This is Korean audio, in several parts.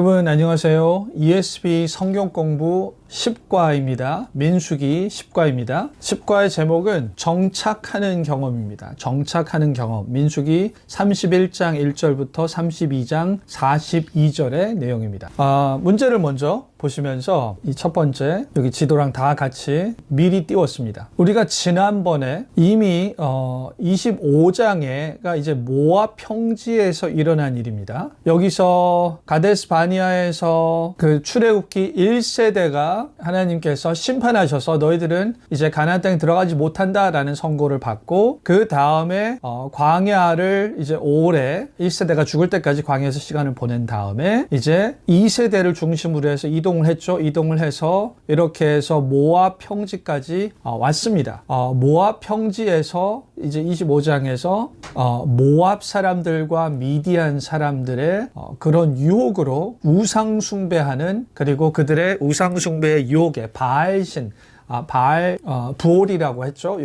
여러분 안녕하세요. ESV 성경 공부 10과입니다. 민수기 10과입니다. 10과의 제목은 정착하는 경험입니다. 정착하는 경험. 민수기 31장 1절부터 32장 42절의 내용입니다. 문제를 먼저 보시면서 이 첫 번째 여기 지도랑 다 같이 미리 띄웠습니다. 우리가 지난번에 이미 25장에가 이제 모압 평지에서 일어난 일입니다. 여기서 가데스 바니아에서 그 출애굽기 1세대가 하나님께서 심판하셔서 너희들은 이제 가나안 땅에 들어가지 못한다라는 선고를 받고 그 다음에 광야를 이제 오래 1세대가 죽을 때까지 광야에서 시간을 보낸 다음에 이제 2세대를 중심으로 해서 이동을 했죠. 이동을 해서 이렇게 해서 모압 평지까지 왔습니다. 모압 평지에서 이제 25장에서 모압 사람들과 미디안 사람들의 그런 유혹으로 우상 숭배하는, 그리고 그들의 우상 숭배의 유혹에 바알신, 바알 부올이라고 했죠.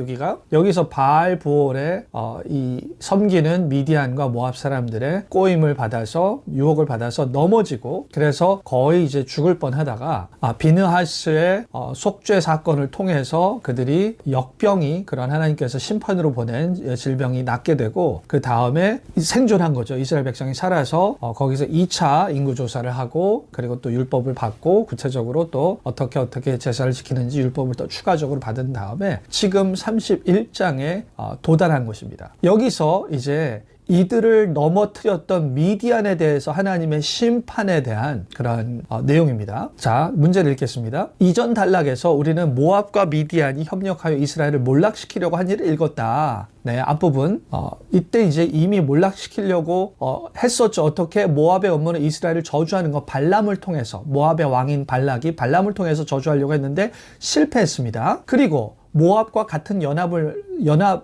여기서 바알 부올에 이 섬기는 미디안과 모압 사람들의 꼬임을 받아서, 유혹을 받아서 넘어지고, 그래서 거의 이제 죽을 뻔하다가 비느하스의 속죄 사건을 통해서 그들이 역병이, 그런 하나님께서 심판으로 보낸 질병이 낫게 되고, 그 다음에 생존한 거죠. 이스라엘 백성이 살아서 거기서 2차 인구조사를 하고, 그리고 또 율법을 받고, 구체적으로 또 어떻게 제사를 지키는지 율법을 또 추가적으로 받은 다음에 지금 31장에 도달한 것입니다. 여기서 이제 이들을 넘어뜨렸던 미디안에 대해서 하나님의 심판에 대한 그런 내용입니다. 자, 문제를 읽겠습니다. 이전 단락에서 우리는 모압과 미디안이 협력하여 이스라엘을 몰락시키려고 한 일을 읽었다. 네, 앞부분. 이때 이제 이미 몰락시키려고 했었죠. 어떻게? 모압의 업무는 이스라엘을 저주하는 것, 발람을 통해서, 모압의 왕인 발락이 발람을 통해서 저주하려고 했는데 실패했습니다. 그리고 모압과 같은 연합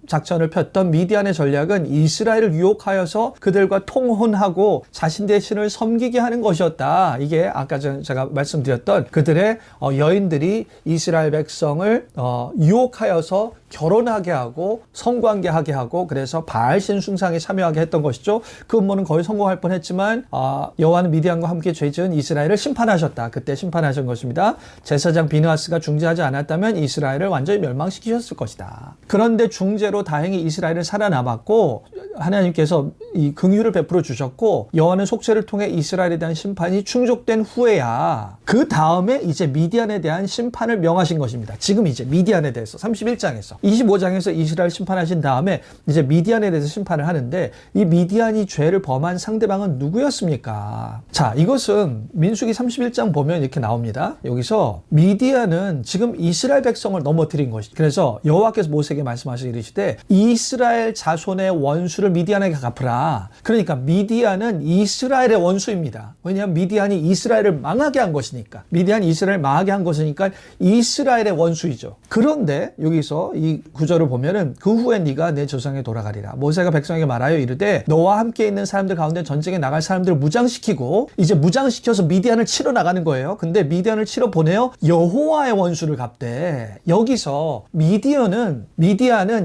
작전을 폈던 미디안의 전략은 이스라엘을 유혹하여서 그들과 통혼하고 자신들의 신을 섬기게 하는 것이었다. 이게 아까 제가 말씀드렸던 그들의 여인들이 이스라엘 백성을 유혹하여서 결혼하게 하고 성관계하게 하고, 그래서 바알신 숭상에 참여하게 했던 것이죠. 그 음모는 거의 성공할 뻔했지만 여호와는 미디안과 함께 죄지은 이스라엘을 심판하셨다. 그때 심판하신 것입니다. 제사장 비느하스가 중재하지 않았다면 이스라엘을 완전히 멸망시키셨을 것이다. 그런데 중재로 다행히 이스라엘은 살아남았고, 하나님께서 이 긍휼을 베풀어 주셨고, 여호와는 속죄를 통해 이스라엘에 대한 심판이 충족된 후에야 그 다음에 이제 미디안에 대한 심판을 명하신 것입니다. 지금 이제 미디안에 대해서 31장에서 25장에서 이스라엘 심판하신 다음에 이제 미디안에 대해서 심판을 하는데, 이 미디안이 죄를 범한 상대방은 누구였습니까? 자, 이것은 민수기 31장 보면 이렇게 나옵니다. 여기서 미디안은 지금 이스라엘 백성을 넘어뜨린 것이죠. 그래서 여호와께서 모세에게 말씀하시기 이르시되 이스라엘 자손의 원수를 미디안에게 갚으라. 그러니까 미디안은 이스라엘의 원수입니다. 왜냐하면 미디안이 이스라엘을 망하게 한 것이니까. 미디안이 이스라엘을 망하게 한 것이니까 이스라엘의 원수이죠. 그런데 여기서 이 구절을 보면은 그 후에 네가 내 조상에 돌아가리라. 모세가 백성에게 말하여 이르되 너와 함께 있는 사람들 가운데 전쟁에 나갈 사람들을 무장시키고, 이제 무장시켜서 미디안을 치러 나가는 거예요. 근데 미디안을 치러 보내어 여호와의 원수를 갚되, 여기서 미디안은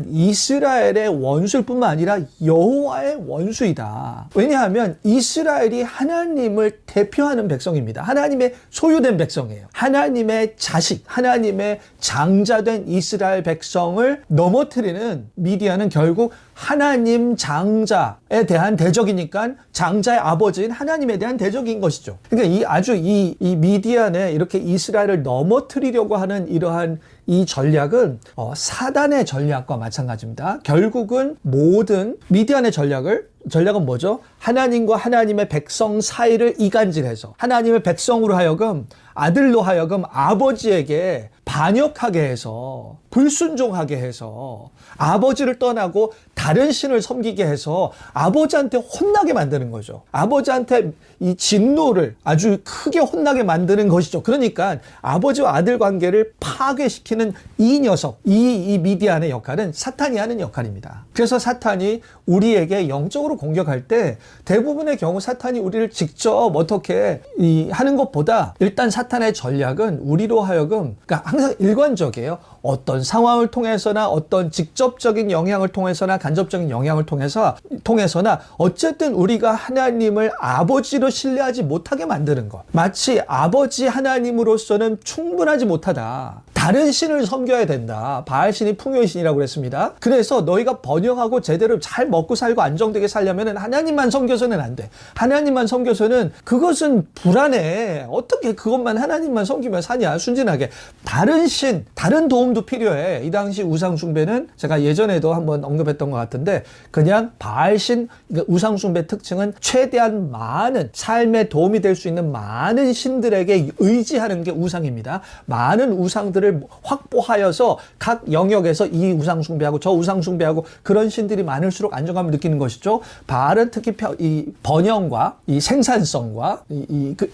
이스라엘의 원수일 뿐만 아니라 여호와의 원수이다. 왜냐하면 이스라엘이 하나님을 대표하는 백성입니다. 하나님의 소유된 백성이에요. 하나님의 자식, 하나님의 장자된 이스라엘 백성을 넘어뜨리는 미디안은 결국 하나님 장자에 대한 대적이니까 장자의 아버지인 하나님에 대한 대적인 것이죠. 그러니까 이 미디안에 이렇게 이스라엘을 넘어뜨리려고 하는 이러한 이 전략은 사단의 전략과 마찬가지입니다. 결국은 모든 미디안의 전략은 뭐죠? 하나님과 하나님의 백성 사이를 이간질해서 하나님의 백성으로 하여금, 아들로 하여금 아버지에게 반역하게 해서, 불순종하게 해서, 아버지를 떠나고 다른 신을 섬기게 해서 아버지한테 혼나게 만드는 거죠. 아버지한테 이 진노를 아주 크게 혼나게 만드는 것이죠. 그러니까 아버지와 아들 관계를 파괴시키는 이 녀석, 이 미디안의 역할은 사탄이 하는 역할입니다. 그래서 사탄이 우리에게 영적으로 공격할 때 대부분의 경우 사탄이 우리를 직접 어떻게 하는 것보다, 일단 사탄의 전략은 우리로 하여금, 그러니까 항상 일관적이에요. 어떤 상황을 통해서나 어떤 직접적인 영향을 통해서나 간접적인 영향을 통해서나 어쨌든 우리가 하나님을 아버지로 신뢰하지 못하게 만드는 것. 마치 아버지 하나님으로서는 충분하지 못하다. 다른 신을 섬겨야 된다. 바알신이 풍요의 신이라고 그랬습니다. 그래서 너희가 번영하고 제대로 잘 먹고 살고 안정되게 살려면 하나님만 섬겨서는 안 돼. 하나님만 섬겨서는 그것은 불안해. 어떻게 그것만 하나님만 섬기면 사냐. 순진하게. 다른 신, 다른 도움도 필요해. 이 당시 우상 숭배는 제가 예전에도 한번 언급했던 것 같은데 그냥 바알신 우상 숭배 특징은 최대한 많은 삶에 도움이 될 수 있는 많은 신들에게 의지하는 게 우상입니다. 많은 우상들을 확보하여서 각 영역에서 이 우상 숭배하고 저 우상 숭배하고 그런 신들이 많을수록 안정감을 느끼는 것이죠. 바알은 특히 이 번영과 이 생산성과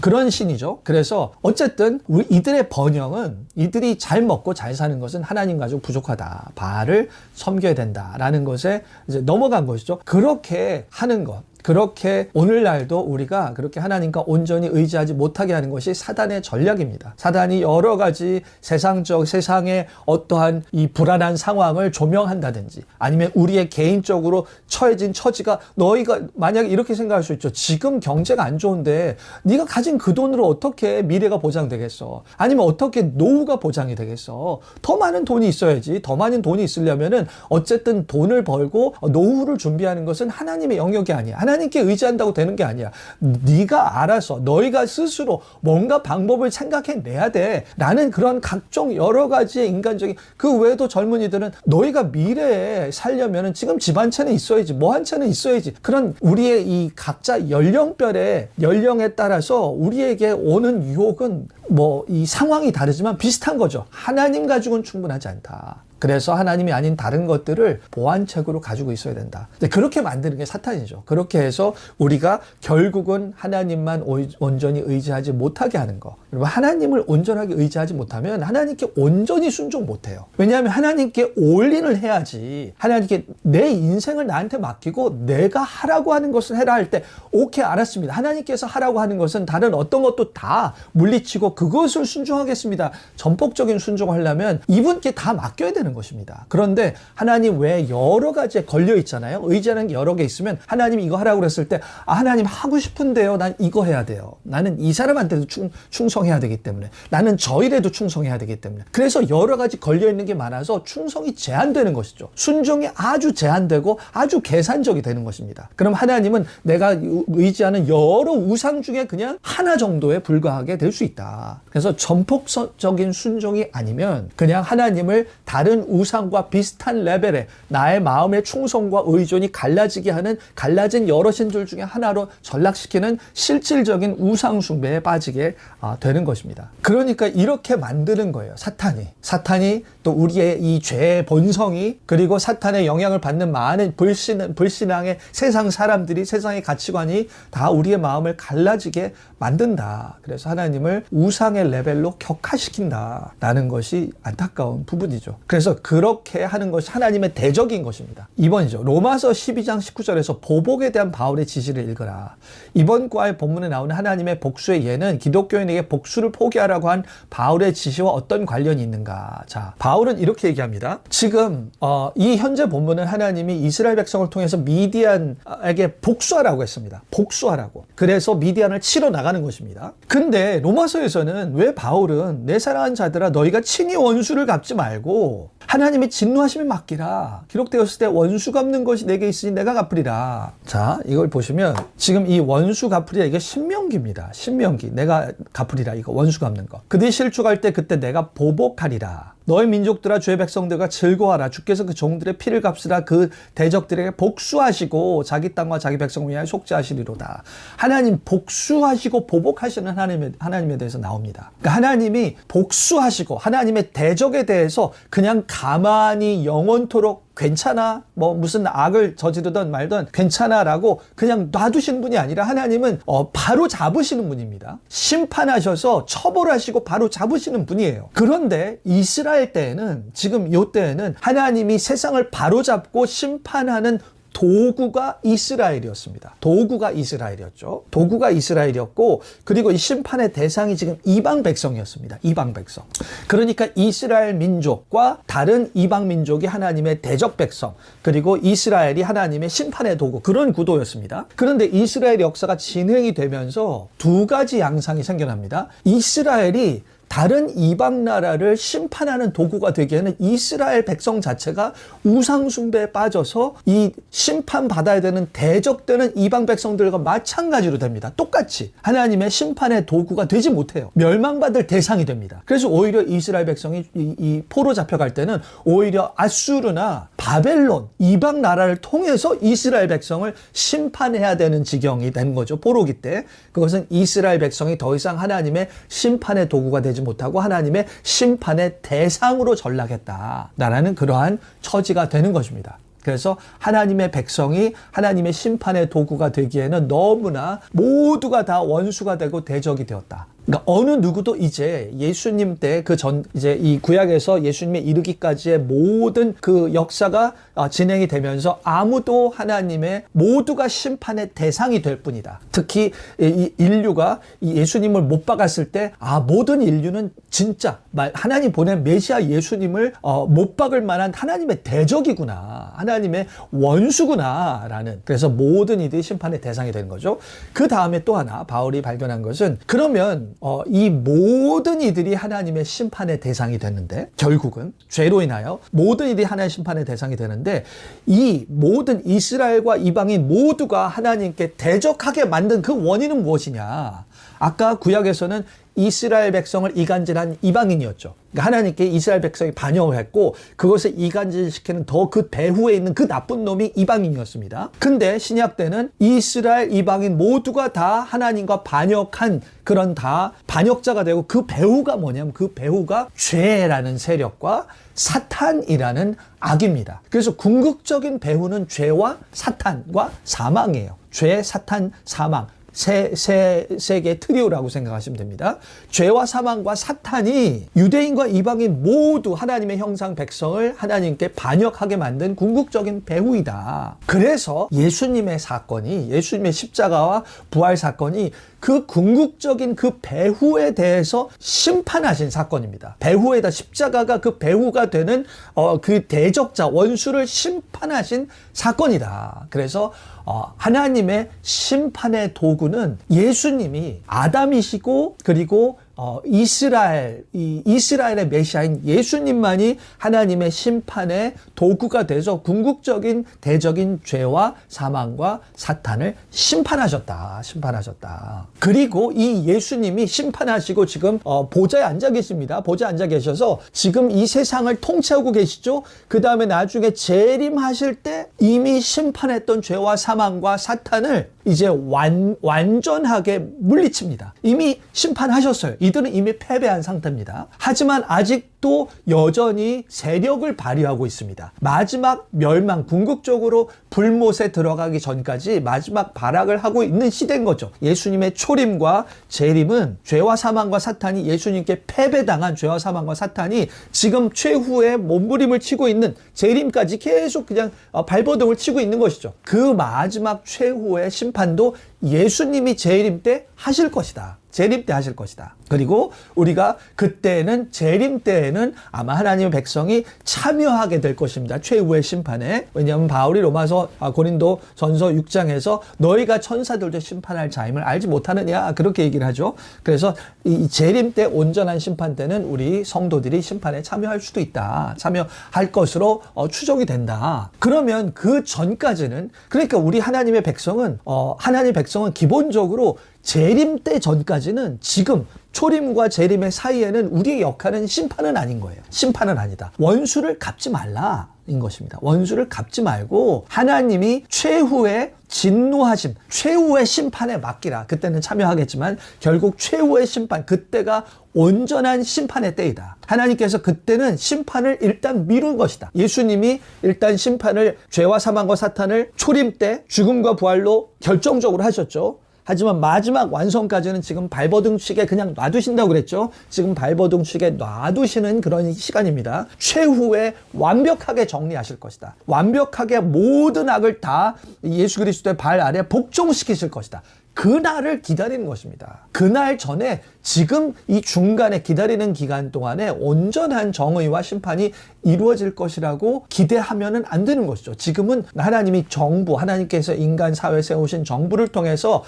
그런 신이죠. 그래서 어쨌든 이들의 번영은 이들이 잘 먹고 잘 사는 것은 하나님 가지고 부족하다. 바알을 섬겨야 된다라는 것에 이제 넘어간 것이죠. 그렇게 하는 것. 그렇게 오늘날도 우리가 그렇게 하나님과 온전히 의지하지 못하게 하는 것이 사단의 전략입니다. 사단이 여러 가지 세상의 어떠한 이 불안한 상황을 조명한다든지 아니면 우리의 개인적으로 처해진 처지가 너희가 만약에 이렇게 생각할 수 있죠. 지금 경제가 안 좋은데 네가 가진 그 돈으로 어떻게 미래가 보장되겠어? 아니면 어떻게 노후가 보장이 되겠어? 더 많은 돈이 있어야지. 더 많은 돈이 있으려면은 어쨌든 돈을 벌고 노후를 준비하는 것은 하나님의 영역이 아니야. 하나님께 의지한다고 되는 게 아니야. 네가 알아서 너희가 스스로 뭔가 방법을 생각해내야 돼. 라는 그런 각종 여러 가지의 인간적인 그 외에도 젊은이들은 너희가 미래에 살려면 지금 집 한 채는 있어야지. 뭐 한 채는 있어야지. 그런 우리의 이 각자 연령에 따라서 우리에게 오는 유혹은 뭐 이 상황이 다르지만 비슷한 거죠. 하나님 가지고는 충분하지 않다. 그래서 하나님이 아닌 다른 것들을 보완책으로 가지고 있어야 된다. 그렇게 만드는 게 사탄이죠. 그렇게 해서 우리가 결국은 하나님만 온전히 의지하지 못하게 하는 거. 그리고 하나님을 온전하게 의지하지 못하면 하나님께 온전히 순종 못해요. 왜냐하면 하나님께 올인을 해야지. 하나님께 내 인생을 나한테 맡기고 내가 하라고 하는 것을 해라 할 때 오케이 알았습니다. 하나님께서 하라고 하는 것은 다른 어떤 것도 다 물리치고 그것을 순종하겠습니다. 전폭적인 순종을 하려면 이분께 다 맡겨야 되는 것입니다. 그런데 하나님 외에 여러 가지에 걸려 있잖아요. 의지하는 게 여러 개 있으면 하나님이 이거 하라고 그랬을 때 하나님 하고 싶은데요. 난 이거 해야 돼요. 나는 이 사람한테도 충성해야 되기 때문에 나는 저 일에도 충성해야 되기 때문에 그래서 여러 가지 걸려 있는 게 많아서 충성이 제한되는 것이죠. 순종이 아주 제한되고 아주 계산적이 되는 것입니다. 그럼 하나님은 내가 의지하는 여러 우상 중에 그냥 하나 정도에 불과하게 될 수 있다. 그래서 전폭적인 순종이 아니면 그냥 하나님을 다른 우상과 비슷한 레벨의 나의 마음의 충성과 의존이 갈라지게 하는 갈라진 여러 신들 중에 하나로 전락시키는 실질적인 우상 숭배에 빠지게 되는 것입니다. 그러니까 이렇게 만드는 거예요. 사탄이 또 우리의 이 죄의 본성이 그리고 사탄의 영향을 받는 많은 불신앙의 세상 사람들이 세상의 가치관이 다 우리의 마음을 갈라지게 만든다. 그래서 하나님을 우상의 레벨로 격하시킨다라는 것이 안타까운 부분이죠. 그래서 그렇게 하는 것이 하나님의 대적인 것입니다. 2번이죠. 로마서 12장 19절에서 보복에 대한 바울의 지시를 읽으라. 이번 과의 본문에 나오는 하나님의 복수의 예는 기독교인에게 복수를 포기하라고 한 바울의 지시와 어떤 관련이 있는가. 자, 바울은 이렇게 얘기합니다. 지금 이 현재 본문은 하나님이 이스라엘 백성을 통해서 미디안에게 복수하라고 했습니다. 복수하라고. 그래서 미디안을 치러 나가는 것입니다. 근데 로마서에서는 왜 바울은 내 사랑하는 자들아 너희가 친히 원수를 갚지 말고 하나님이 진노하심에 맡기라. 기록되었을 때 원수 갚는 것이 내게 있으니 내가 갚으리라. 자, 이걸 보시면 지금 이 원수 갚으리라 이게 신명기입니다. 신명기. 내가 갚으리라. 이거 원수 갚는 거. 그들이 실족할 때 그때 내가 보복하리라. 너희 민족들아 주의 백성들과 즐거워하라. 주께서 그 종들의 피를 값으라 그 대적들에게 복수하시고 자기 땅과 자기 백성을 위하여 속죄하시리로다. 하나님 복수하시고 보복하시는 하나님에 대해서 나옵니다. 그러니까 하나님이 복수하시고 하나님의 대적에 대해서 그냥 가만히 영원토록 괜찮아? 뭐 무슨 악을 저지르든 말든 괜찮아라고 그냥 놔두시는 분이 아니라 하나님은 바로 잡으시는 분입니다. 심판하셔서 처벌하시고 바로 잡으시는 분이에요. 그런데 이스라엘 때에는 지금 요 때에는 하나님이 세상을 바로 잡고 심판하는 도구가 이스라엘이었습니다. 도구가 이스라엘이었죠. 도구가 이스라엘이었고, 그리고 이 심판의 대상이 지금 이방 백성이었습니다. 이방 백성. 그러니까 이스라엘 민족과 다른 이방 민족이 하나님의 대적 백성, 그리고 이스라엘이 하나님의 심판의 도구, 그런 구도였습니다. 그런데 이스라엘 역사가 진행이 되면서 두 가지 양상이 생겨납니다. 이스라엘이 다른 이방 나라를 심판하는 도구가 되기에는 이스라엘 백성 자체가 우상 숭배에 빠져서 이 심판받아야 되는 대적되는 이방 백성들과 마찬가지로 됩니다. 똑같이 하나님의 심판의 도구가 되지 못해요. 멸망받을 대상이 됩니다. 그래서 오히려 이스라엘 백성이 이 포로 잡혀갈 때는 오히려 아수르나 바벨론 이방 나라를 통해서 이스라엘 백성을 심판해야 되는 지경이 된 거죠. 포로기 때. 그것은 이스라엘 백성이 더 이상 하나님의 심판의 도구가 되지 못하고 하나님의 심판의 대상으로 전락했다라는 그러한 처지가 되는 것입니다. 그래서 하나님의 백성이 하나님의 심판의 도구가 되기에는 너무나 모두가 다 원수가 되고 대적이 되었다. 그러니까 어느 누구도 이제 예수님 때 이제 이 구약에서 예수님에 이르기까지의 모든 그 역사가 진행이 되면서 아무도 하나님의 모두가 심판의 대상이 될 뿐이다. 특히 이 인류가 이 예수님을 못 박았을 때 모든 인류는 진짜 하나님 보낸 메시아 예수님을 못 박을 만한 하나님의 대적이구나. 하나님의 원수구나라는, 그래서 모든 이들이 심판의 대상이 되는 거죠. 그 다음에 또 하나 바울이 발견한 것은, 그러면 이 모든 이들이 하나님의 심판의 대상이 됐는데, 결국은 죄로 인하여 모든 이들이 하나님의 심판의 대상이 되는데, 이 모든 이스라엘과 이방인 모두가 하나님께 대적하게 만든 그 원인은 무엇이냐? 아까 구약에서는 이스라엘 백성을 이간질한 이방인이었죠. 그러니까 하나님께 이스라엘 백성이 반역을 했고 그것을 이간질시키는 더 그 배후에 있는 그 나쁜 놈이 이방인이었습니다. 근데 신약 때는 이스라엘 이방인 모두가 다 하나님과 반역한 그런 다 반역자가 되고, 그 배후가 뭐냐면 그 배후가 죄라는 세력과 사탄이라는 악입니다. 그래서 궁극적인 배후는 죄와 사탄과 사망이에요. 죄, 사탄, 사망. 세 개의 트리오라고 생각하시면 됩니다. 죄와 사망과 사탄이 유대인과 이방인 모두 하나님의 형상 백성을 하나님께 반역하게 만든 궁극적인 배후이다. 그래서 예수님의 십자가와 부활 사건이 그 궁극적인 그 배후에 대해서 심판하신 사건입니다. 배후에다 십자가가 그 배후가 되는 그 대적자 원수를 심판하신 사건이다. 그래서 하나님의 심판의 도구는 예수님이 아담이시고, 그리고 이스라엘의 메시아인 예수님만이 하나님의 심판의 도구가 돼서 궁극적인 대적인 죄와 사망과 사탄을 심판하셨다. 그리고 이 예수님이 심판하시고 지금 보좌에 앉아 계십니다. 보좌에 앉아 계셔서 지금 이 세상을 통치하고 계시죠. 그 다음에 나중에 재림하실 때 이미 심판했던 죄와 사망과 사탄을 이제 완전하게 물리칩니다. 이미 심판하셨어요. 이들은 이미 패배한 상태입니다. 하지만 아직도 여전히 세력을 발휘하고 있습니다. 마지막 멸망, 궁극적으로 불못에 들어가기 전까지 마지막 발악을 하고 있는 시대인 거죠. 예수님의 초림과 재림은 죄와 사망과 사탄이, 예수님께 패배당한 죄와 사망과 사탄이 지금 최후의 몸부림을 치고 있는, 재림까지 계속 그냥 발버둥을 치고 있는 것이죠. 그 마지막 최후의 심판도 예수님이 재림 때 하실 것이다. 재림 때 하실 것이다. 그리고 우리가 그때는, 재림 때에는 아마 하나님의 백성이 참여하게 될 것입니다. 최후의 심판에. 왜냐하면 바울이 고린도 전서 6장에서 너희가 천사들도 심판할 자임을 알지 못하느냐, 그렇게 얘기를 하죠. 그래서 이 재림 때, 온전한 심판 때는 우리 성도들이 심판에 참여할 수도 있다. 참여할 것으로 추정이 된다. 그러면 그 전까지는, 그러니까 우리 하나님의 백성은 기본적으로 재림 때 전까지는, 지금 초림과 재림의 사이에는 우리의 역할은 심판은 아닌 거예요. 심판은 아니다. 원수를 갚지 말라인 것입니다. 원수를 갚지 말고 하나님이 최후의 진노하심, 최후의 심판에 맡기라. 그때는 참여하겠지만 결국 최후의 심판, 그때가 온전한 심판의 때이다. 하나님께서 그때는 심판을 일단 미룬 것이다. 예수님이 일단 심판을, 죄와 사망과 사탄을 초림 때 죽음과 부활로 결정적으로 하셨죠. 하지만 마지막 완성까지는 지금 발버둥치게 그냥 놔두신다고 그랬죠. 지금 발버둥치게 놔두시는 그런 시간입니다. 최후에 완벽하게 정리하실 것이다. 완벽하게 모든 악을 다 예수 그리스도의 발 아래 복종시키실 것이다. 그날을 기다리는 것입니다. 그날 전에 지금 이 중간에 기다리는 기간 동안에 온전한 정의와 심판이 이루어질 것이라고 기대하면은 안 되는 것이죠. 지금은 하나님이 정부, 하나님께서 인간 사회에 세우신 정부를 통해서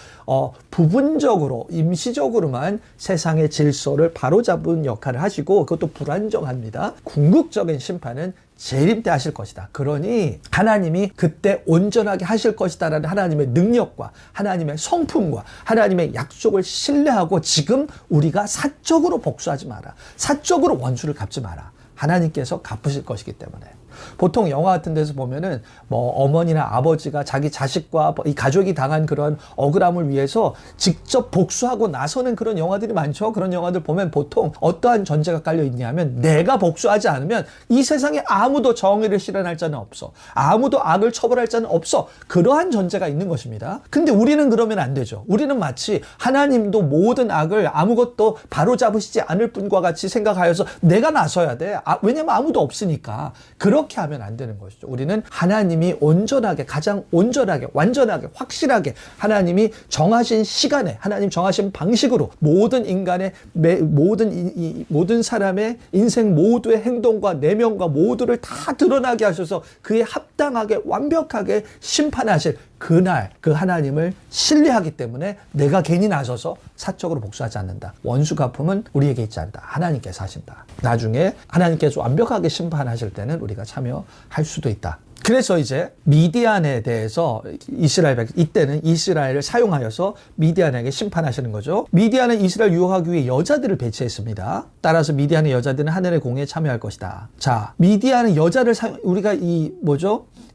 부분적으로, 임시적으로만 세상의 질서를 바로잡은 역할을 하시고, 그것도 불안정합니다. 궁극적인 심판은 재림 때 하실 것이다. 그러니 하나님이 그때 온전하게 하실 것이다라는 하나님의 능력과 하나님의 성품과 하나님의 약속을 신뢰하고 지금 우리가 사적으로 복수하지 마라. 사적으로 원수를 갚지 마라. 하나님께서 갚으실 것이기 때문에. 보통 영화 같은 데서 보면은 뭐 어머니나 아버지가 자기 자식과 이 가족이 당한 그런 억울함을 위해서 직접 복수하고 나서는 그런 영화들이 많죠. 그런 영화들 보면 보통 어떠한 전제가 깔려 있냐면 내가 복수하지 않으면 이 세상에 아무도 정의를 실현할 자는 없어. 아무도 악을 처벌할 자는 없어. 그러한 전제가 있는 것입니다. 근데 우리는 그러면 안 되죠. 우리는 마치 하나님도 모든 악을 아무것도 바로잡으시지 않을 분과 같이 생각하여서 내가 나서야 돼. 왜냐면 아무도 없으니까. 그렇게 하면 안 되는 것이죠. 우리는 하나님이 온전하게, 가장 온전하게, 완전하게, 확실하게 하나님이 정하신 시간에, 하나님 정하신 방식으로 모든 인간의, 모든 사람의 인생 모두의 행동과 내면과 모두를 다 드러나게 하셔서 그에 합당하게 완벽하게 심판하실 그날 그 하나님을 신뢰하기 때문에 내가 괜히 나서서 사적으로 복수하지 않는다. 원수 갚음은 우리에게 있지 않다. 하나님께서 하신다. 나중에 하나님께서 완벽하게 심판하실 때는 우리가 참여할 수도 있다. 그래서 이제 미디안에 대해서 이때는 이스라엘을 사용하여서 미디안에게 심판하시는 거죠. 미디안은 이스라엘 유혹하기 위해 여자들을 배치했습니다. 따라서 미디안의 여자들은 하늘의 공에 참여할 것이다. 자, 미디안은 여자를 우리가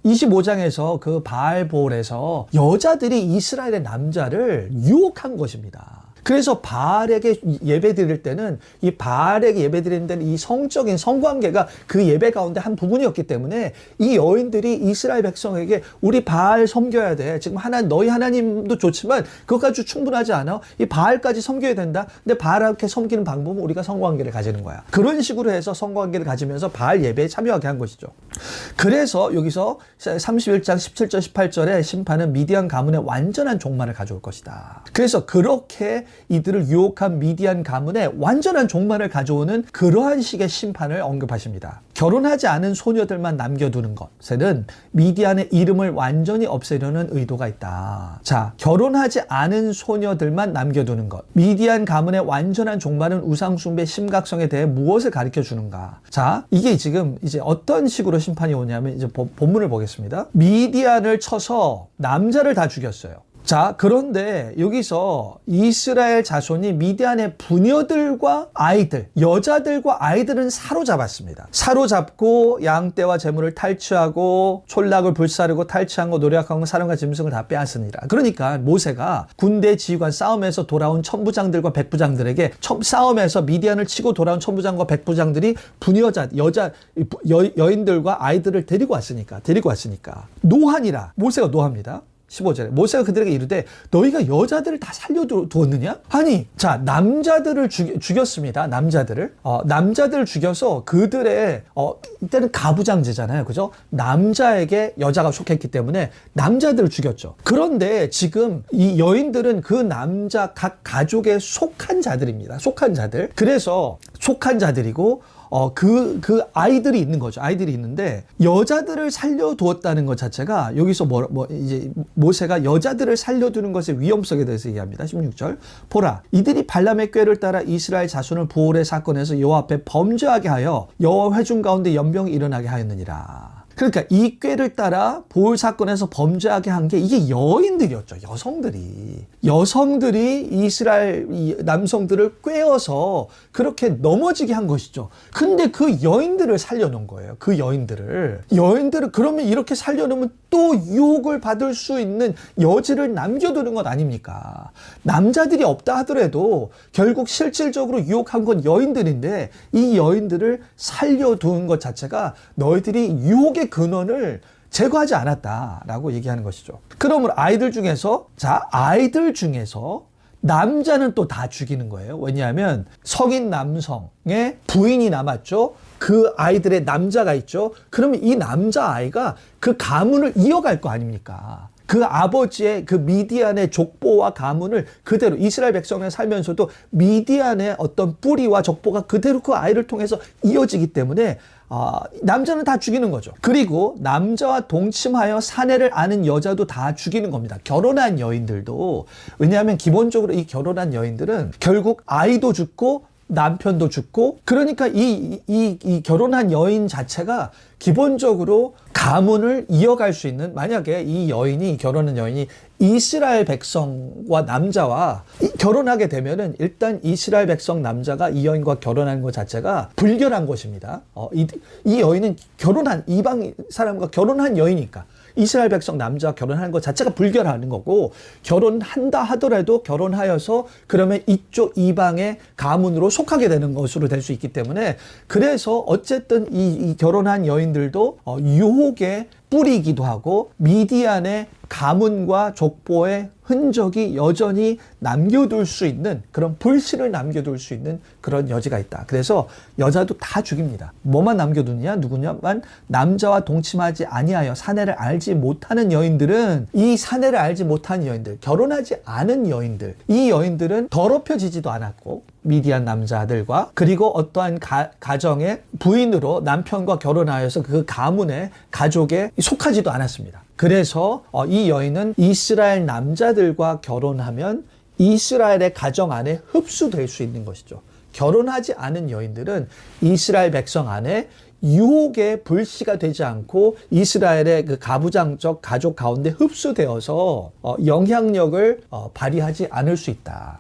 25장에서 그 바알볼에서 여자들이 이스라엘의 남자를 유혹한 것입니다. 그래서 바알에게 예배 드릴 때는 이 바알에게 예배 드리는 데는 이 성적인 성관계가 그 예배 가운데 한 부분이었기 때문에 이 여인들이 이스라엘 백성에게 우리 바알 섬겨야 돼. 지금 너희 하나님도 좋지만 그것 가지고 충분하지 않아. 이 바알까지 섬겨야 된다. 근데 바알한테 섬기는 방법은 우리가 성관계를 가지는 거야. 그런 식으로 해서 성관계를 가지면서 바알 예배에 참여하게 한 것이죠. 그래서 여기서 31장 17절 18절에 심판은 미디안 가문의 완전한 종말을 가져올 것이다. 그래서 그렇게 이들을 유혹한 미디안 가문의 완전한 종말을 가져오는 그러한 식의 심판을 언급하십니다. 결혼하지 않은 소녀들만 남겨두는 것에는 미디안의 이름을 완전히 없애려는 의도가 있다. 자, 결혼하지 않은 소녀들만 남겨두는 것. 미디안 가문의 완전한 종말은 우상숭배 심각성에 대해 무엇을 가르쳐 주는가? 자, 이게 지금 이제 어떤 식으로 심판이 오냐면 이제 본문을 보겠습니다. 미디안을 쳐서 남자를 다 죽였어요. 자, 그런데 여기서 이스라엘 자손이 미디안의 부녀들과 아이들, 여자들과 아이들은 사로잡았습니다. 사로잡고 양떼와 재물을 탈취하고 촌락을 불사르고 탈취한 거 노력한 거 사람과 짐승을 다 빼앗으니라. 그러니까 모세가 군대 지휘관 싸움에서 돌아온 천부장들과 백부장들에게 싸움에서 미디안을 치고 돌아온 천부장과 백부장들이 여인들과 아이들을 데리고 왔으니까 노하니라. 모세가 노합니다. 15절에 모세가 그들에게 이르되 너희가 여자들을 다 살려두었느냐? 아니, 자, 남자들을 죽였습니다. 남자들을 죽여서 그들의 이때는 가부장제잖아요. 그죠? 남자에게 여자가 속했기 때문에 남자들을 죽였죠. 그런데 지금 이 여인들은 그 남자 각 가족에 속한 자들입니다. 속한 자들. 그래서 속한 자들이고 그 아이들이 있는 거죠. 아이들이 있는데 여자들을 살려두었다는 것 자체가 여기서 이제 모세가 여자들을 살려두는 것의 위험성에 대해서 얘기합니다. 16절. 보라, 이들이 발람의 꾀를 따라 이스라엘 자손을 부올의 사건에서 여호와 앞에 범죄하게 하여 여호와 회중 가운데 연병이 일어나게 하였느니라. 그러니까 이 꾀를 따라 보올 사건에서 범죄하게 한 게 이게 여인들이었죠. 여성들이 이스라엘 남성들을 꾀어서 그렇게 넘어지게 한 것이죠. 근데 그 여인들을 살려놓은 거예요. 그 여인들을 그러면 이렇게 살려놓으면 또 유혹을 받을 수 있는 여지를 남겨두는 것 아닙니까? 남자들이 없다 하더라도 결국 실질적으로 유혹한 건 여인들인데 이 여인들을 살려두는 것 자체가 너희들이 유혹의 근원을 제거하지 않았다라고 얘기하는 것이죠. 그러면 아이들 중에서 남자는 또 다 죽이는 거예요. 왜냐하면 성인 남성의 부인이 남았죠. 그 아이들의 남자가 있죠. 그러면 이 남자아이가 그 가문을 이어갈 거 아닙니까? 그 아버지의 그 미디안의 족보와 가문을 그대로 이스라엘 백성에 살면서도 미디안의 어떤 뿌리와 족보가 그대로 그 아이를 통해서 이어지기 때문에 남자는 다 죽이는 거죠. 그리고 남자와 동침하여 사내를 아는 여자도 다 죽이는 겁니다. 결혼한 여인들도. 왜냐하면 기본적으로 이 결혼한 여인들은 결국 아이도 죽고 남편도 죽고, 그러니까 이 결혼한 여인 자체가 기본적으로 가문을 이어갈 수 있는, 만약에 결혼한 여인이 이스라엘 백성과 남자와 결혼하게 되면은 일단 이스라엘 백성 남자가 이 여인과 결혼하는 것 자체가 불결한 것입니다. 이 여인은 이방 사람과 결혼한 여인이니까 이스라엘 백성 남자와 결혼하는 것 자체가 불결하는 거고, 결혼한다 하더라도 결혼하여서 그러면 이쪽 이방의 가문으로 속하게 되는 것으로 될 수 있기 때문에, 그래서 어쨌든 이 결혼한 여인들도 유혹의 뿌리이기도 하고 미디안의 가문과 족보의 흔적이 여전히 남겨둘 수 있는, 그런 불씨를 남겨둘 수 있는 그런 여지가 있다. 그래서 여자도 다 죽입니다. 뭐만 남겨두느냐? 누구냐만 남자와 동침하지 아니하여 사내를 알지 못하는 여인들은, 이 사내를 알지 못하는 여인들, 결혼하지 않은 여인들, 이 여인들은 더럽혀지지도 않았고 미디안 남자들과, 그리고 어떠한 가정의 부인으로 남편과 결혼하여서 그 가문의 가족에 속하지도 않았습니다. 그래서 이 여인은 이스라엘 남자들과 결혼하면 이스라엘의 가정 안에 흡수될 수 있는 것이죠. 결혼하지 않은 여인들은 이스라엘 백성 안에 유혹의 불씨가 되지 않고 이스라엘의 그 가부장적 가족 가운데 흡수되어서 영향력을 발휘하지 않을 수 있다.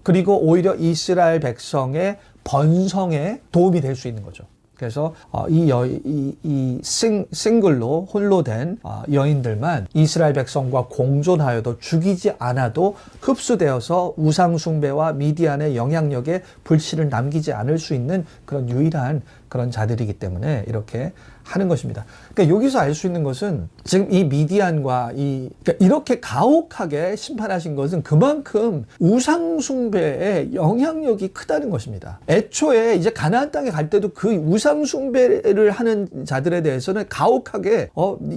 그리고 오히려 이스라엘 백성의 번성에 도움이 될 수 있는 거죠. 그래서 이 싱글로 홀로 된 여인들만 이스라엘 백성과 공존하여도 죽이지 않아도 흡수되어서 우상숭배와 미디안의 영향력에 불씨를 남기지 않을 수 있는 그런 유일한 그런 자들이기 때문에 이렇게 하는 것입니다. 그러니까 여기서 알 수 있는 것은, 지금 이 미디안과 그러니까 이렇게 가혹하게 심판하신 것은 그만큼 우상숭배의 영향력이 크다는 것입니다. 애초에 이제 가나안 땅에 갈 때도 그 우상숭배를 하는 자들에 대해서는 가혹하게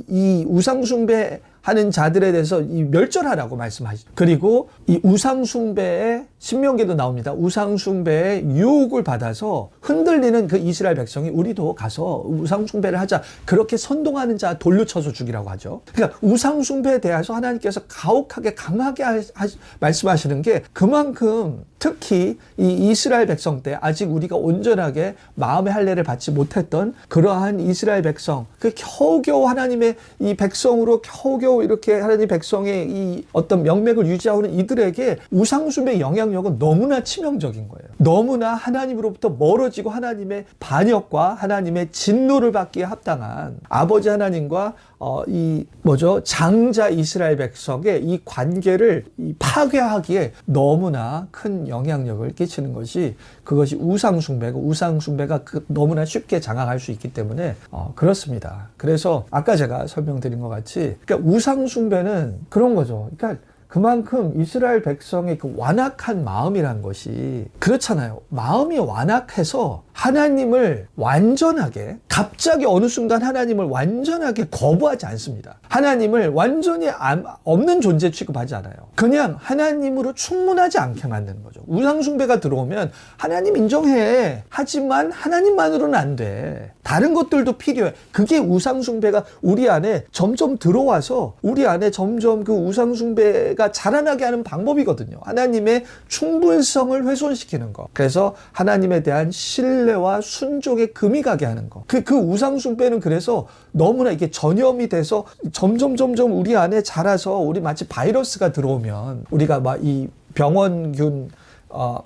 이 우상숭배 하는 자들에 대해서 멸절하라고 말씀하시죠. 그리고 이 우상숭배의, 신명기도 나옵니다. 우상숭배의 유혹을 받아서 흔들리는 그 이스라엘 백성이 우리도 가서 우상숭배를 하자, 그렇게 선동하는 자 돌로 쳐서 죽이라고 하죠. 그러니까 우상숭배에 대해서 하나님께서 가혹하게 강하게 말씀하시는 게, 그만큼 특히 이 이스라엘 백성 때 아직 우리가 온전하게 마음의 할례를 받지 못했던 그러한 이스라엘 백성, 그 겨우겨우 하나님의 이 백성으로 겨우겨우 이렇게 하나님 백성의 이 어떤 명맥을 유지하는 이들에게 우상숭배의 영향력은 너무나 치명적인 거예요. 너무나 하나님으로부터 멀어지고 하나님의 반역과 하나님의 진노를 받기에 합당한, 아버지 하나님과 장자 이스라엘 백성의 이 관계를 파괴하기에 너무나 큰 영향력을 끼치는 것이, 그것이 우상숭배고, 우상숭배가 너무나 쉽게 장악할 수 있기 때문에 그렇습니다. 그래서 아까 제가 설명드린 것 같이, 그러니까 우상숭배는 그런 거죠. 그러니까 그만큼 이스라엘 백성의 그 완악한 마음이란 것이 그렇잖아요. 마음이 완악해서 하나님을 완전하게, 갑자기 어느 순간 하나님을 완전하게 거부하지 않습니다. 하나님을 완전히 없는 존재 취급하지 않아요. 그냥 하나님으로 충분하지 않게 만드는 거죠. 우상숭배가 들어오면 하나님 인정해. 하지만 하나님만으로는 안 돼. 다른 것들도 필요해. 그게 우상숭배가 우리 안에 점점 들어와서 우리 안에 점점 그 우상숭배가 자라나게 하는 방법이거든요. 하나님의 충분성을 훼손시키는 거. 그래서 하나님에 대한 신뢰와 순종에 금이 가게 하는 거. 그 우상숭배는 그래서 너무나 이게 전염이 돼서 점점 우리 안에 자라서, 우리 마치 바이러스가 들어오면 우리가 막 이 병원균,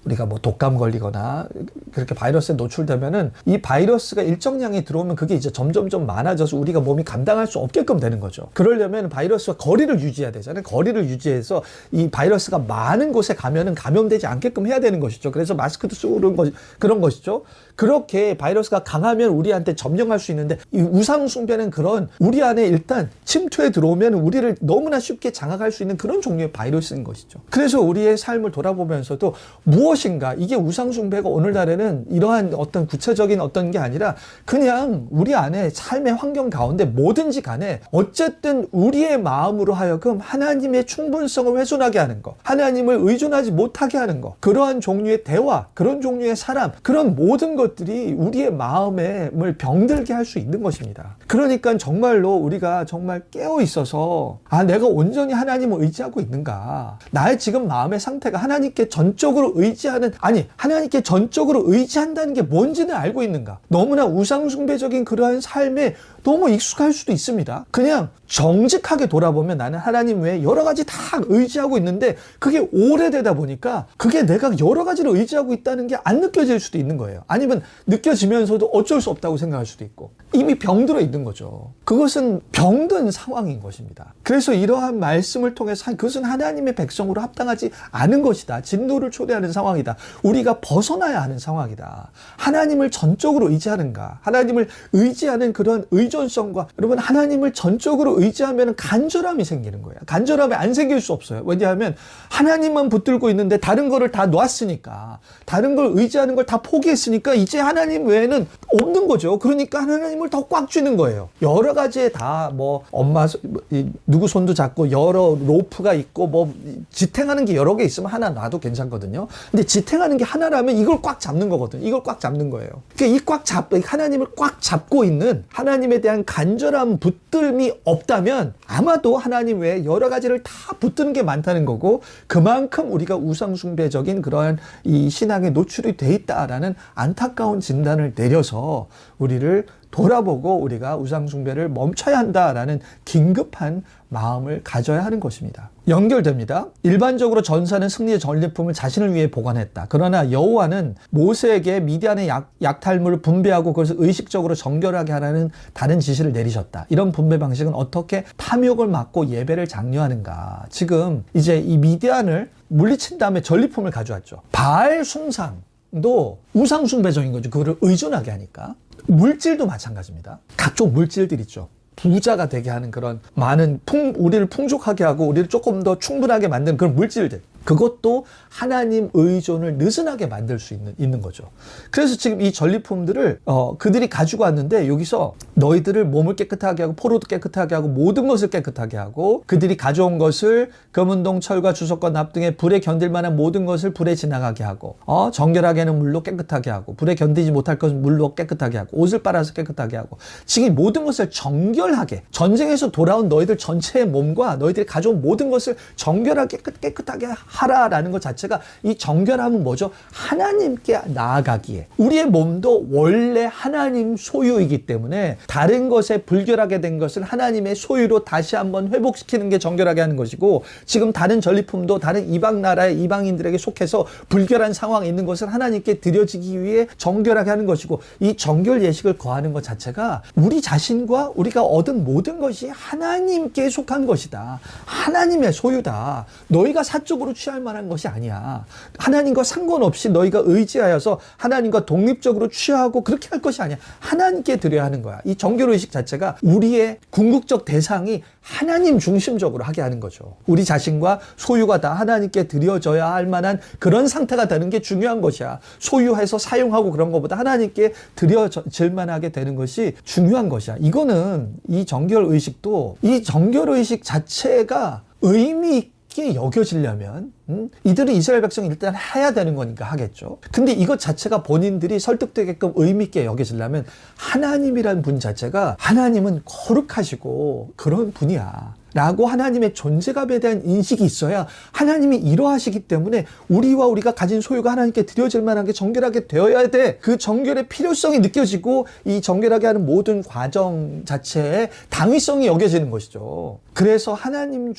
우리가 뭐 독감 걸리거나 그렇게 바이러스에 노출되면은 이 바이러스가 일정량이 들어오면 그게 이제 점점점 많아져서 우리가 몸이 감당할 수 없게끔 되는 거죠. 그러려면 바이러스와 거리를 유지해야 되잖아요. 거리를 유지해서 이 바이러스가 많은 곳에 가면은 감염되지 않게끔 해야 되는 것이죠. 그래서 마스크도 쓰는 것, 그런 것이죠. 그렇게 바이러스가 강하면 우리한테 점령할 수 있는데 이 우상숭배는 그런 우리 안에 일단 침투해 들어오면 우리를 너무나 쉽게 장악할 수 있는 그런 종류의 바이러스인 것이죠. 그래서 우리의 삶을 돌아보면서도 무엇인가 이게 우상숭배가 오늘날에는 이러한 어떤 구체적인 어떤 게 아니라 그냥 우리 안에 삶의 환경 가운데 뭐든지 간에 어쨌든 우리의 마음으로 하여금 하나님의 충분성을 훼손하게 하는 것, 하나님을 의존하지 못하게 하는 것, 그러한 종류의 대화, 그런 종류의 사람, 그런 모든 것들이 우리의 마음을 병들게 할 수 있는 것입니다. 그러니까 정말로 우리가 정말 깨어 있어서 내가 온전히 하나님을 의지하고 있는가? 나의 지금 마음의 상태가 하나님께 전적으로 의지하는, 하나님께 전적으로 의지한다는 게 뭔지는 알고 있는가? 너무나 우상숭배적인 그러한 삶에 너무 익숙할 수도 있습니다. 그냥 정직하게 돌아보면 나는 하나님 외에 여러 가지 다 의지하고 있는데 그게 오래되다 보니까 그게 내가 여러 가지를 의지하고 있다는 게 안 느껴질 수도 있는 거예요. 아니면 느껴지면서도 어쩔 수 없다고 생각할 수도 있고 이미 병들어 있는 거죠. 그것은 병든 상황인 것입니다. 그래서 이러한 말씀을 통해서 그것은 하나님의 백성으로 합당하지 않은 것이다. 진노를 초래하는 상황이다. 우리가 벗어나야 하는 상황이다. 하나님을 전적으로 의지하는가? 하나님을 의지하는 그런 의존성과 여러분 하나님을 전적으로 의지하면 간절함이 생기는 거예요. 간절함이 안 생길 수 없어요. 왜냐하면 하나님만 붙들고 있는데 다른 거를 다 놨으니까 다른 걸 의지하는 걸 다 포기했으니까 이제 하나님 외에는 없는 거죠. 그러니까 하나님을 더 꽉 쥐는 거예요. 여러 가지에 다 엄마 누구 손도 잡고 여러 로프가 있고 지탱하는 게 여러 개 있으면 하나 놔도 괜찮거든요. 근데 지탱하는 게 하나라면 이걸 꽉 잡는 거거든요. 이걸 꽉 잡는 거예요. 그러니까 하나님을 꽉 잡고 있는 하나님에 대한 간절한 붙들림이 없다면 아마도 하나님 외에 여러 가지를 다 붙드는 게 많다는 거고 그만큼 우리가 우상숭배적인 그러한 이 신앙에 노출이 돼 있다라는 안타까운 진단을 내려서 우리를 돌아보고 우리가 우상숭배를 멈춰야 한다라는 긴급한 마음을 가져야 하는 것입니다. 연결됩니다. 일반적으로 전사는 승리의 전리품을 자신을 위해 보관했다. 그러나 여호와는 모세에게 미디안의 약탈물을 분배하고 그것을 의식적으로 정결하게 하라는 다른 지시를 내리셨다. 이런 분배 방식은 어떻게 탐욕을 막고 예배를 장려하는가? 지금 이제 이 미디안을 물리친 다음에 전리품을 가져왔죠. 바알 숭상도 우상숭배적인 거죠. 그거를 의존하게 하니까. 물질도 마찬가지입니다. 각종 물질들 있죠. 부자가 되게 하는 그런 많은 우리를 풍족하게 하고 우리를 조금 더 충분하게 만드는 그런 물질들. 그것도 하나님 의존을 느슨하게 만들 수 있는 거죠. 그래서 지금 이 전리품들을 그들이 가지고 왔는데 여기서 너희들을 몸을 깨끗하게 하고 포로도 깨끗하게 하고 모든 것을 깨끗하게 하고 그들이 가져온 것을 금은동 철과 주석과 납 등의 불에 견딜 만한 모든 것을 불에 지나가게 하고 정결하게 하는 물로 깨끗하게 하고 불에 견디지 못할 것은 물로 깨끗하게 하고 옷을 빨아서 깨끗하게 하고 지금 모든 것을 정결하게 전쟁에서 돌아온 너희들 전체의 몸과 너희들이 가져온 모든 것을 정결하게 깨끗하게 하라라는 것 자체가 이 정결함은 뭐죠? 하나님께 나아가기에 우리의 몸도 원래 하나님 소유이기 때문에 다른 것에 불결하게 된 것을 하나님의 소유로 다시 한번 회복시키는 게 정결하게 하는 것이고 지금 다른 전리품도 다른 이방 나라의 이방인들에게 속해서 불결한 상황에 있는 것을 하나님께 드려지기 위해 정결하게 하는 것이고 이 정결 예식을 거하는 것 자체가 우리 자신과 우리가 얻은 모든 것이 하나님께 속한 것이다. 하나님의 소유다. 너희가 사적으로 취할 만한 것이 아니야. 하나님과 상관없이 너희가 의지하여서 하나님과 독립적으로 취하고 그렇게 할 것이 아니야. 하나님께 드려야 하는 거야. 이 정결의식 자체가 우리의 궁극적 대상이 하나님 중심적으로 하게 하는 거죠. 우리 자신과 소유가 다 하나님께 드려져야 할 만한 그런 상태가 되는 게 중요한 것이야. 소유해서 사용하고 그런 것보다 하나님께 드려질 만하게 되는 것이 중요한 것이야. 이거는 이 정결의식도 이 정결의식 자체가 의미 있게 여겨지려면 이들은 이스라엘 백성이 일단 해야 되는 거니까 하겠죠. 근데 이것 자체가 본인들이 설득되게끔 의미 있게 여겨지려면 하나님이라는 분 자체가 하나님은 거룩하시고 그런 분이야 라고 하나님의 존재감에 대한 인식이 있어야 하나님이 이러하시기 때문에 우리가 가진 소유가 하나님께 드려질 만한 게 정결하게 되어야 돼. 그 정결의 필요성이 느껴지고 이 정결하게 하는 모든 과정 자체에 당위성이 여겨지는 것이죠. 그래서 하나님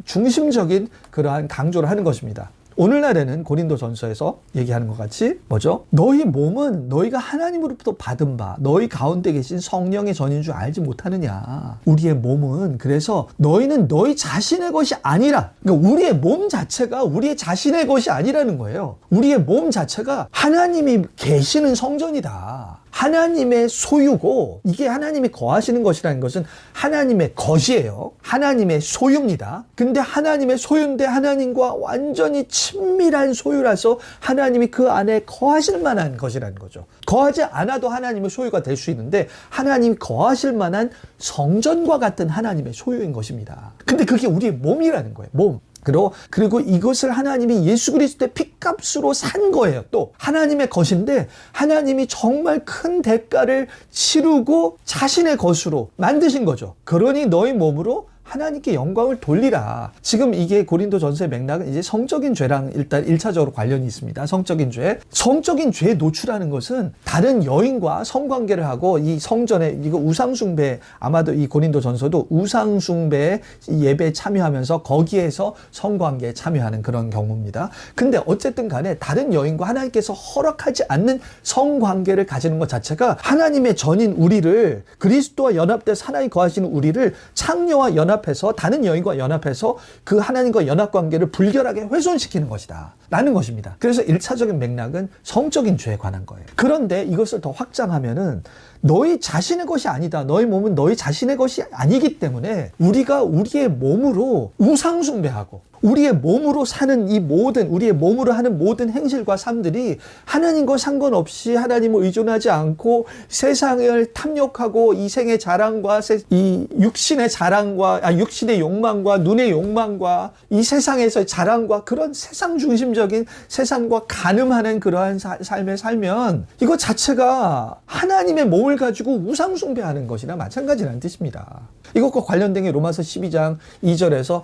중심적인 그러한 강조를 하는 것입니다. 오늘날에는 고린도전서에서 얘기하는 것 같이 뭐죠? 너희 몸은 너희가 하나님으로부터 받은 바 너희 가운데 계신 성령의 전인 줄 알지 못하느냐. 우리의 몸은 그래서 너희는 너희 자신의 것이 아니라, 그러니까 우리의 몸 자체가 우리의 자신의 것이 아니라는 거예요. 우리의 몸 자체가 하나님이 계시는 성전이다. 하나님의 소유고, 이게 하나님이 거하시는 것이라는 것은 하나님의 것이에요. 하나님의 소유입니다. 근데 하나님의 소유인데 하나님과 완전히 친밀한 소유라서 하나님이 그 안에 거하실 만한 것이라는 거죠. 거하지 않아도 하나님의 소유가 될 수 있는데 하나님이 거하실 만한 성전과 같은 하나님의 소유인 것입니다. 근데 그게 우리의 몸이라는 거예요. 몸. 그리고 이것을 하나님이 예수 그리스도의 핏값으로 산 거예요. 또 하나님의 것인데 하나님이 정말 큰 대가를 치르고 자신의 것으로 만드신 거죠. 그러니 너희 몸으로 하나님께 영광을 돌리라. 지금 이게 고린도전서의 맥락은 이제 성적인 죄랑 일단 1차적으로 관련이 있습니다. 성적인 죄. 성적인 죄에 노출하는 것은 다른 여인과 성관계를 하고 이 성전에 이거 우상숭배, 아마도 이 고린도전서도 우상숭배 예배에 참여하면서 거기에서 성관계에 참여하는 그런 경우입니다. 근데 어쨌든 간에 다른 여인과 하나님께서 허락하지 않는 성관계를 가지는 것 자체가 하나님의 전인 우리를, 그리스도와 연합돼서 하나님 거하시는 우리를 창녀와 연합해서, 다른 여인과 연합해서 그 하나님과 연합관계를 불결하게 훼손시키는 것이다 라는 것입니다. 그래서 1차적인 맥락은 성적인 죄에 관한 거예요. 그런데 이것을 더 확장하면은 너희 자신의 것이 아니다. 너희 몸은 너희 자신의 것이 아니기 때문에 우리가 우리의 몸으로 우상숭배하고 우리의 몸으로 사는 이 모든, 우리의 몸으로 하는 모든 행실과 삶들이 하나님과 상관없이 하나님을 의존하지 않고 세상을 탐욕하고 이 생의 자랑과 이 육신의 자랑과, 육신의 욕망과 눈의 욕망과 이 세상에서의 자랑과 그런 세상 중심적인, 세상과 간음하는 그러한 삶을 살면 이거 자체가 하나님의 몸을 가지고 우상숭배하는 것이나 마찬가지라는 뜻입니다. 이것과 관련된 게 로마서 12장 2절에서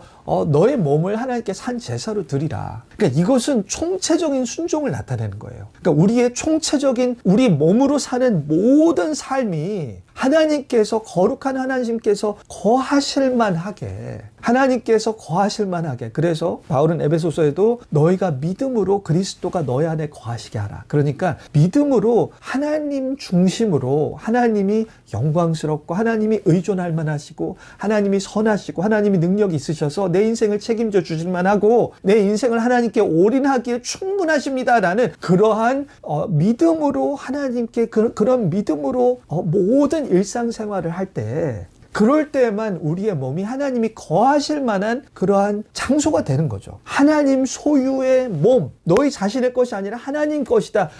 너의 몸을 하나님께 산 제사로 드리라. 그러니까 이것은 총체적인 순종을 나타내는 거예요. 그러니까 우리의 총체적인, 우리 몸으로 사는 모든 삶이 하나님께서, 거룩한 하나님께서 거하실 만하게, 하나님께서 거하실 만하게. 그래서 바울은 에베소서에도 너희가 믿음으로 그리스도가 너희 안에 거하시게 하라. 그러니까 믿음으로 하나님 중심으로 하나님이 영광스럽고 하나님이 의존할 만하시고 하나님이 선하시고 하나님이 능력이 있으셔서 내 인생을 책임져 주실 만하고 내 인생을 하나님께 올인하기에 충분하십니다라는 그러한 믿음으로 하나님께 그런 믿음으로 모든 일상생활을 할 때, 그럴 때만 우리의 몸이 하나님이 거하실 만한 그러한 장소가 되는 거죠. 하나님 소유의 몸, 너희 자신의 것이 아니라 하나님 것이다.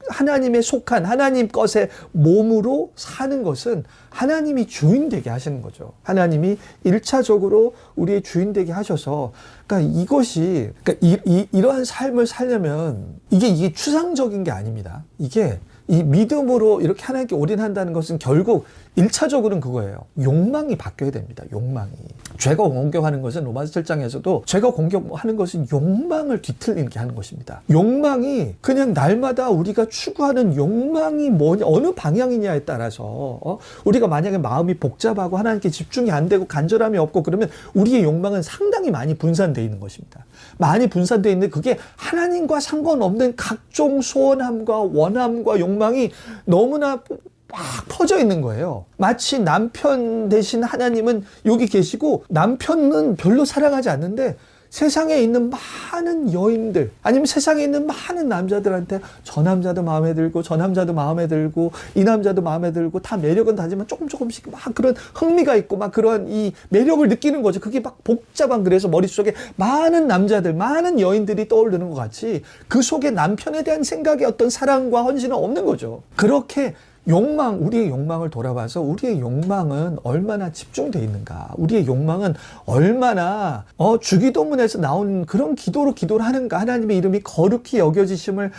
하나님에 속한 하나님 것의 몸으로 사는 것은 하나님이 주인 되게 하시는 거죠. 하나님이 1차적으로 우리의 주인 되게 하셔서, 그러니까 이것이, 그러니까 이러한 삶을 살려면 이게 추상적인 게 아닙니다. 이게 이 믿음으로 이렇게 하나님께 올인한다는 것은 결국 1차적으로는 그거예요. 욕망이 바뀌어야 됩니다. 욕망이. 죄가 공격하는 것은 로마서 7장에서도 죄가 공격하는 것은 욕망을 뒤틀리게 하는 것입니다. 욕망이 그냥 날마다 우리가 추구하는 욕망이 뭐냐, 어느 방향이냐에 따라서 우리가 만약에 마음이 복잡하고 하나님께 집중이 안 되고 간절함이 없고 그러면 우리의 욕망은 상당히 많이 분산되어 있는 것입니다. 많이 분산되어 있는데 그게 하나님과 상관없는 각종 소원함과 원함과 욕망이 너무나 막 퍼져 있는 거예요. 마치 남편 대신 하나님은 여기 계시고 남편은 별로 사랑하지 않는데 세상에 있는 많은 여인들, 아니면 세상에 있는 많은 남자들한테 저 남자도 마음에 들고 저 남자도 마음에 들고 이 남자도 마음에 들고 다 매력은 다지만 조금씩 막 그런 흥미가 있고 막 그런 이 매력을 느끼는 거죠. 그게 막 복잡한, 그래서 머릿속에 많은 남자들, 많은 여인들이 떠오르는 것 같이 그 속에 남편에 대한 생각의 어떤 사랑과 헌신은 없는 거죠. 그렇게 욕망, 우리의 욕망을 돌아봐서 우리의 욕망은 얼마나 집중되어 있는가, 우리의 욕망은 얼마나 주기도문에서 나오는 그런 기도를 하는가, 하나님의 이름이 거룩히 여겨지심을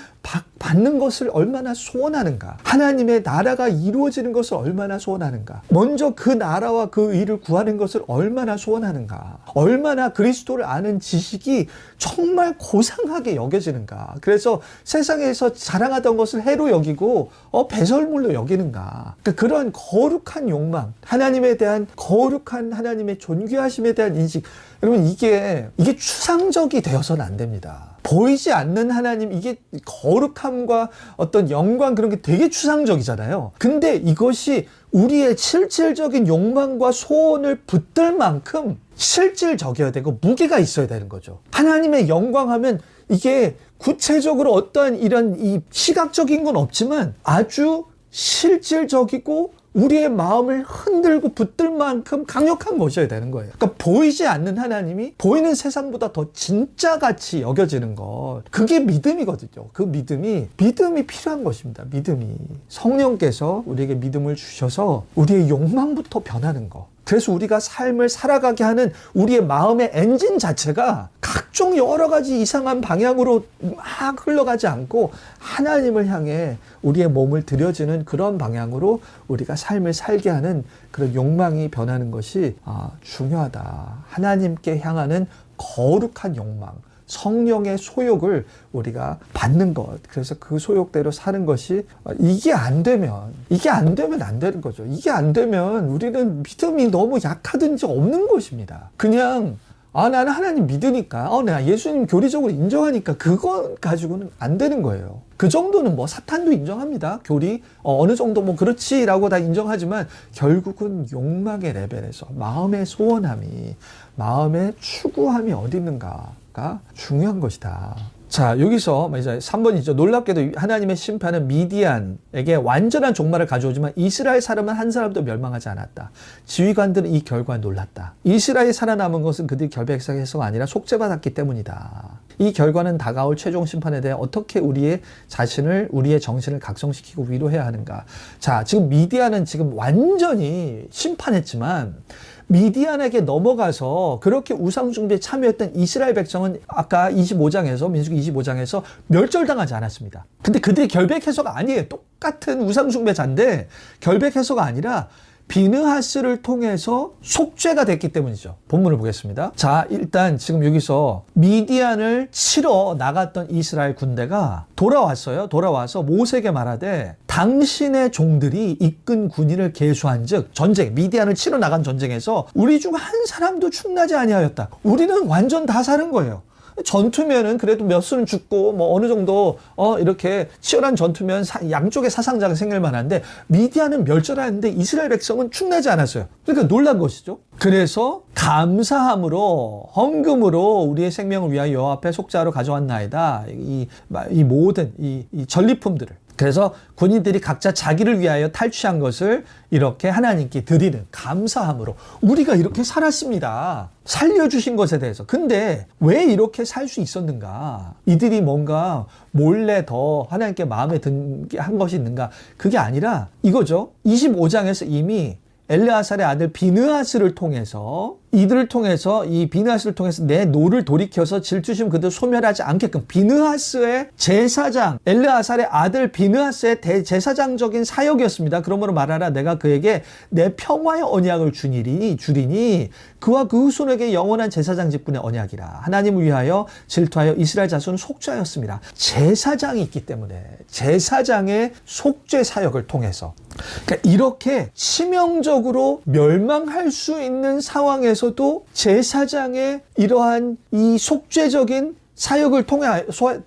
받는 것을 얼마나 소원하는가, 하나님의 나라가 이루어지는 것을 얼마나 소원하는가, 먼저 그 나라와 그 의를 구하는 것을 얼마나 소원하는가, 얼마나 그리스도를 아는 지식이 정말 고상하게 여겨지는가. 그래서 세상에서 자랑하던 것을 해로 여기고 배설물로 여기는가. 그러니까 그런 거룩한 욕망, 하나님에 대한 거룩한 하나님의 존귀하심에 대한 인식, 여러분 이게 추상적이 되어서는 안 됩니다. 보이지 않는 하나님, 이게 거룩함과 어떤 영광, 그런 게 되게 추상적이잖아요. 근데 이것이 우리의 실질적인 욕망과 소원을 붙들 만큼 실질적이어야 되고 무게가 있어야 되는 거죠. 하나님의 영광하면 이게 구체적으로 어떠한 이런 이 시각적인 건 없지만 아주 실질적이고 우리의 마음을 흔들고 붙들 만큼 강력한 것이어야 되는 거예요. 그러니까 보이지 않는 하나님이 보이는 세상보다 더 진짜같이 여겨지는 것, 그게 믿음이거든요. 그 믿음이 필요한 것입니다. 믿음이. 성령께서 우리에게 믿음을 주셔서 우리의 욕망부터 변하는 것. 그래서 우리가 삶을 살아가게 하는 우리의 마음의 엔진 자체가 각종 여러 가지 이상한 방향으로 막 흘러가지 않고 하나님을 향해 우리의 몸을 들여지는 그런 방향으로 우리가 삶을 살게 하는 그런 욕망이 변하는 것이 중요하다. 하나님께 향하는 거룩한 욕망, 성령의 소욕을 우리가 받는 것. 그래서 그 소욕대로 사는 것이, 이게 안 되면 안 되는 거죠. 이게 안 되면 우리는 믿음이 너무 약하든지 없는 것입니다. 그냥 나는 하나님 믿으니까, 내가 예수님 교리적으로 인정하니까 그거 가지고는 안 되는 거예요. 그 정도는 뭐 사탄도 인정합니다. 교리 어느 정도 뭐 그렇지라고 다 인정하지만 결국은 욕망의 레벨에서 마음의 소원함이, 마음의 추구함이 어디 있는가가 중요한 것이다. 자, 여기서 이제 3번이죠. 놀랍게도 하나님의 심판은 미디안에게 완전한 종말을 가져오지만 이스라엘 사람은 한 사람도 멸망하지 않았다. 지휘관들은 이 결과에 놀랐다. 이스라엘이 살아남은 것은 그들이 결백해서가 아니라 속죄받았기 때문이다. 이 결과는 다가올 최종 심판에 대해 어떻게 우리의 정신을 각성시키고 위로해야 하는가. 자, 지금 미디안은 지금 완전히 심판했지만 미디안에게 넘어가서 그렇게 우상숭배에 참여했던 이스라엘 백성은 아까 25장에서 민수기 25장에서 멸절당하지 않았습니다. 근데 그들이 결백해서가 아니에요. 똑같은 우상숭배자인데 결백해서가 아니라 비느하스를 통해서 속죄가 됐기 때문이죠. 본문을 보겠습니다. 자, 일단 지금 여기서 미디안을 치러 나갔던 이스라엘 군대가 돌아왔어요. 돌아와서 모세에게 말하되 당신의 종들이 이끈 군인을 계수한즉 전쟁, 미디안을 치러 나간 전쟁에서 우리 중 한 사람도 충나지 아니하였다. 우리는 완전 다 사는 거예요. 전투면은 그래도 몇 수는 죽고 뭐 어느 정도 이렇게 치열한 전투면 양쪽에 사상자가 생길 만한데 미디안은 멸절하는데 이스라엘 백성은 충나지 않았어요. 그러니까 놀란 것이죠. 그래서 감사함으로 헌금으로 우리의 생명을 위하여 여호와 앞에 속죄하러 가져왔나이다. 이 모든 이 전리품들을. 그래서 군인들이 각자 자기를 위하여 탈취한 것을 이렇게 하나님께 드리는 감사함으로 우리가 이렇게 살았습니다. 살려주신 것에 대해서. 근데 왜 이렇게 살 수 있었는가? 이들이 뭔가 몰래 더 하나님께 마음에 든 한 것이 있는가? 그게 아니라 이거죠. 25장에서 이미 엘르아살의 아들 비느하스를 통해서 이들을 통해서 이 비느하스를 통해서 내 노를 돌이켜서 질투심 그들 소멸하지 않게끔 비느하스의 제사장 엘르아살의 아들 비느하스의 대제사장적인 사역이었습니다. 그러므로 말하라 내가 그에게 내 평화의 언약을 주리니 그와 그 후손에게 영원한 제사장 직분의 언약이라. 하나님을 위하여 질투하여 이스라엘 자손은 속죄하였습니다. 제사장이 있기 때문에 제사장의 속죄 사역을 통해서 그러니까 이렇게 치명적으로 멸망할 수 있는 상황에서도 제사장의 이러한 이 속죄적인 사역을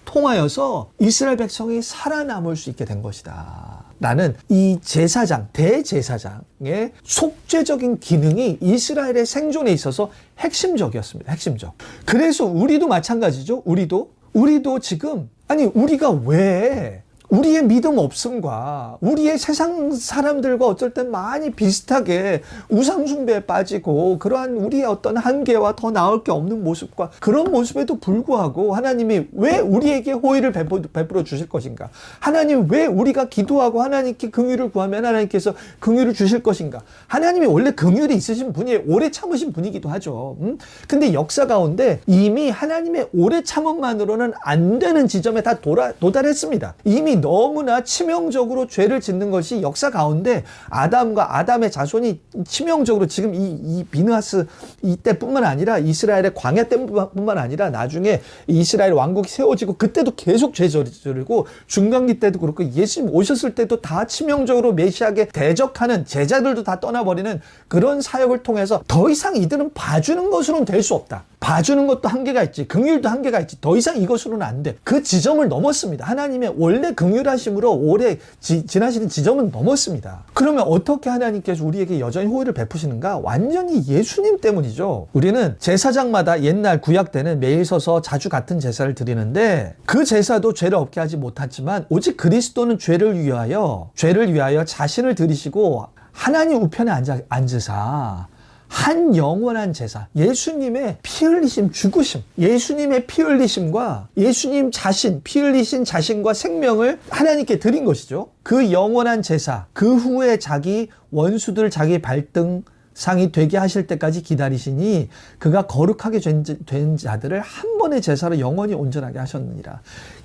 통하여서 이스라엘 백성이 살아남을 수 있게 된 것이다. 나는 이 제사장, 대제사장의 속죄적인 기능이 이스라엘의 생존에 있어서 핵심적이었습니다. 핵심적. 그래서 우리도 마찬가지죠. 우리도 지금 우리가 왜 우리의 믿음 없음과 우리의 세상 사람들과 어쩔 땐 많이 비슷하게 우상숭배에 빠지고 그러한 우리의 어떤 한계와 더 나을 게 없는 모습과 그런 모습에도 불구하고 하나님이 왜 우리에게 호의를 베풀어 주실 것인가? 하나님 왜 우리가 기도하고 하나님께 긍휼을 구하면 하나님께서 긍휼을 주실 것인가? 하나님이 원래 긍휼이 있으신 분이에요. 오래 참으신 분이기도 하죠. 근데 역사 가운데 이미 하나님의 오래 참음만으로는 안 되는 지점에 다 도달했습니다. 이미 너무나 치명적으로 죄를 짓는 것이 역사 가운데 아담과 아담의 자손이 치명적으로 지금 이 비느하스 이때뿐만 아니라 이스라엘의 광야 때뿐만 아니라 나중에 이스라엘 왕국이 세워지고 그때도 계속 죄 저지르고 중간기 때도 그렇고 예수님 오셨을 때도 다 치명적으로 메시아에게 대적하는 제자들도 다 떠나버리는 그런 사역을 통해서 더 이상 이들은 봐주는 것으로는 될 수 없다. 봐주는 것도 한계가 있지, 긍휼도 한계가 있지, 더 이상 이것으로는 안 돼. 그 지점을 넘었습니다. 하나님의 원래 긍휼하심으로 오래 지나시는 지점은 넘었습니다. 그러면 어떻게 하나님께서 우리에게 여전히 호의를 베푸시는가? 완전히 예수님 때문이죠. 우리는 제사장마다 옛날 구약 때는 매일 서서 자주 같은 제사를 드리는데 그 제사도 죄를 없게 하지 못했지만 오직 그리스도는 죄를 위하여 자신을 드리시고 하나님 우편에 앉으사 한 영원한 제사, 예수님의 피 흘리심, 죽으심, 예수님의 피 흘리심과 예수님 자신, 피 흘리신 자신과 생명을 하나님께 드린 것이죠. 그 영원한 제사, 그 후에 자기 원수들 자기 발등상이 되게 하실 때까지 기다리시니 그가 거룩하게 된 자들을 한 번의 제사로 영원히 온전하게 하셨느니라.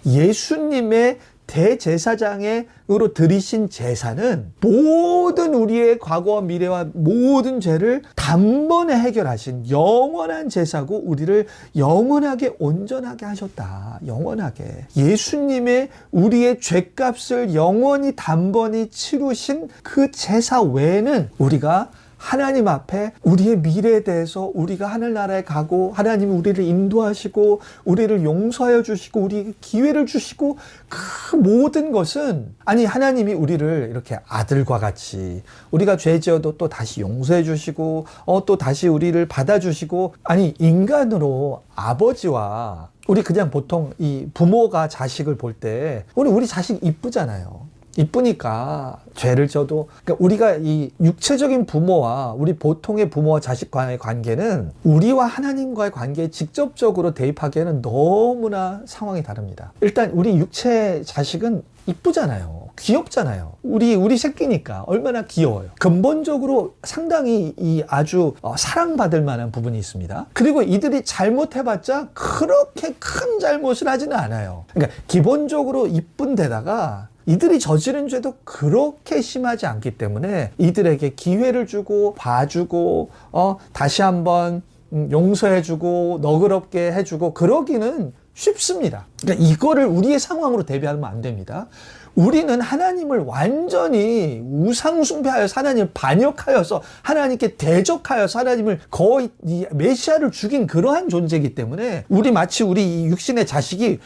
예수님의 대제사장으로 드리신 제사는 모든 우리의 과거와 미래와 모든 죄를 단번에 해결하신 영원한 제사고 우리를 영원하게 온전하게 하셨다. 영원하게. 예수님의 우리의 죄값을 영원히 단번에 치루신 그 제사 외에는 우리가 하나님 앞에 우리의 미래에 대해서 우리가 하늘나라에 가고 하나님이 우리를 인도하시고 우리를 용서하여 주시고 우리에게 기회를 주시고 그 모든 것은 하나님이 우리를 이렇게 아들과 같이 우리가 죄 지어도 또 다시 용서해 주시고 또 다시 우리를 받아주시고 인간으로 아버지와 우리 그냥 보통 이 부모가 자식을 볼 때 우리 자식 이쁘잖아요. 이쁘니까 죄를 져도 그러니까 우리가 이 육체적인 부모와 우리 보통의 부모와 자식 간의 관계는 우리와 하나님과의 관계에 직접적으로 대입하기에는 너무나 상황이 다릅니다. 일단 우리 육체 자식은 이쁘잖아요. 귀엽잖아요. 우리 새끼니까 얼마나 귀여워요. 근본적으로 상당히 아주 사랑받을 만한 부분이 있습니다. 그리고 이들이 잘못해봤자 그렇게 큰 잘못을 하지는 않아요. 그러니까 기본적으로 이쁜 데다가 이들이 저지른 죄도 그렇게 심하지 않기 때문에 이들에게 기회를 주고 봐주고 다시 한번 용서해주고 너그럽게 해주고 그러기는 쉽습니다. 그러니까 이거를 우리의 상황으로 대비하면 안 됩니다. 우리는 하나님을 완전히 우상숭배하여서 하나님을 반역하여서 하나님께 대적하여서 하나님을 거의 메시아를 죽인 그러한 존재이기 때문에 마치 우리 육신의 자식이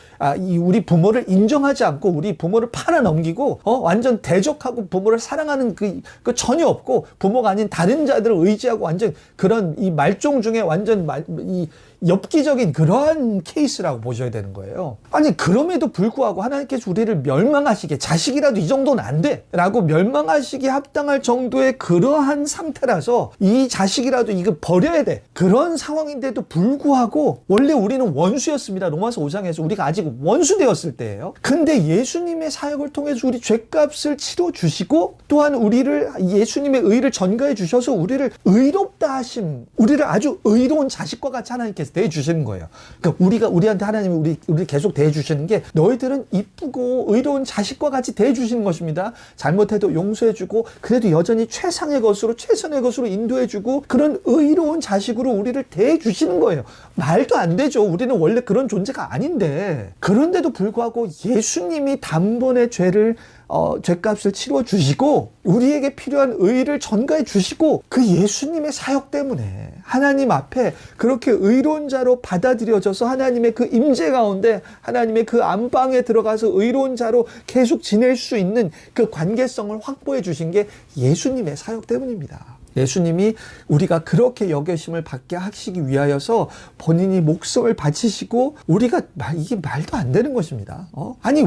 우리 부모를 인정하지 않고 우리 부모를 팔아넘기고 완전 대적하고 부모를 사랑하는 그 전혀 없고 부모가 아닌 다른 자들을 의지하고 완전 그런 이 말종 중에 완전 이 엽기적인 그러한 케이스라고 보셔야 되는 거예요. 그럼에도 불구하고 하나님께서 우리를 멸망하시게 자식이라도 이 정도는 안 돼 라고 멸망하시기에 합당할 정도의 그러한 상태라서 이 자식이라도 이거 버려야 돼 그런 상황인데도 불구하고 원래 우리는 원수였습니다. 로마서 5장에서 우리가 아직 원수 되었을 때예요. 근데 예수님의 사역을 통해서 우리 죄값을 치러주시고 또한 우리를 예수님의 의를 전가해 주셔서 우리를 의롭다 하심, 우리를 아주 의로운 자식과 같이 하나님께서 대해주시는 거예요. 그러니까 우리한테 하나님이 우리 계속 대해주시는 게 너희들은 이쁘고 의로운 자식과 같이 대해주시는 것입니다. 잘못해도 용서해주고 그래도 여전히 최상의 것으로 최선의 것으로 인도해주고 그런 의로운 자식으로 우리를 대해주시는 거예요. 말도 안 되죠. 우리는 원래 그런 존재가 아닌데 그런데도 불구하고 예수님이 단번에 죄값을 치러주시고 우리에게 필요한 의를 전가해 주시고 그 예수님의 사역 때문에 하나님 앞에 그렇게 의로운 자로 받아들여져서 하나님의 그 임재 가운데 하나님의 그 안방에 들어가서 의로운 자로 계속 지낼 수 있는 그 관계성을 확보해 주신 게 예수님의 사역 때문입니다. 예수님이 우리가 그렇게 여겨심을 받게 하시기 위하여서 본인이 목숨을 바치시고 우리가 이게 말도 안 되는 것입니다.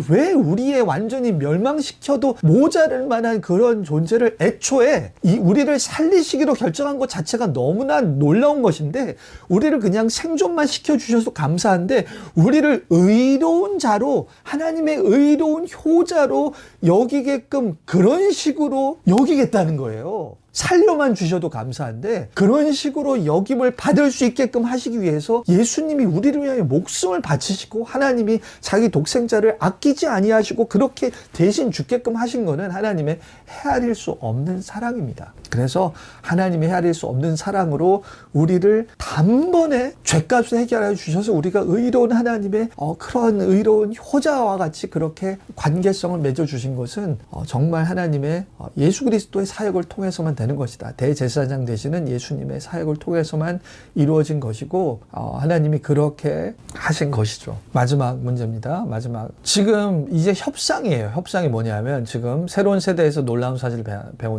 왜 우리의 완전히 멸망시켜도 모자랄 만한 그런 존재를 애초에 우리를 살리시기로 결정한 것 자체가 너무나 놀라운 것인데 우리를 그냥 생존만 시켜주셔서 감사한데 우리를 의로운 자로 하나님의 의로운 효자로 여기게끔 그런 식으로 여기겠다는 거예요. 살려만 주셔도 감사한데 그런 식으로 여김을 받을 수 있게끔 하시기 위해서 예수님이 우리를 위하여 목숨을 바치시고 하나님이 자기 독생자를 아끼지 아니하시고 그렇게 대신 죽게끔 하신 거는 하나님의 헤아릴 수 없는 사랑입니다. 그래서 하나님의 헤아릴 수 없는 사랑으로 우리를 단번에 죄값을 해결해 주셔서 우리가 의로운 하나님의 그런 의로운 효자와 같이 그렇게 관계성을 맺어주신 것은 정말 하나님의 예수 그리스도의 사역을 통해서만 되는 것이다. 대제사장 되시는 예수님의 사역을 통해서만 이루어진 것이고 하나님이 그렇게 하신 것이죠. 마지막 문제입니다. 마지막. 지금 이제 협상이에요. 협상이 뭐냐면 지금 새로운 세대에서 놀라운 사실을 배운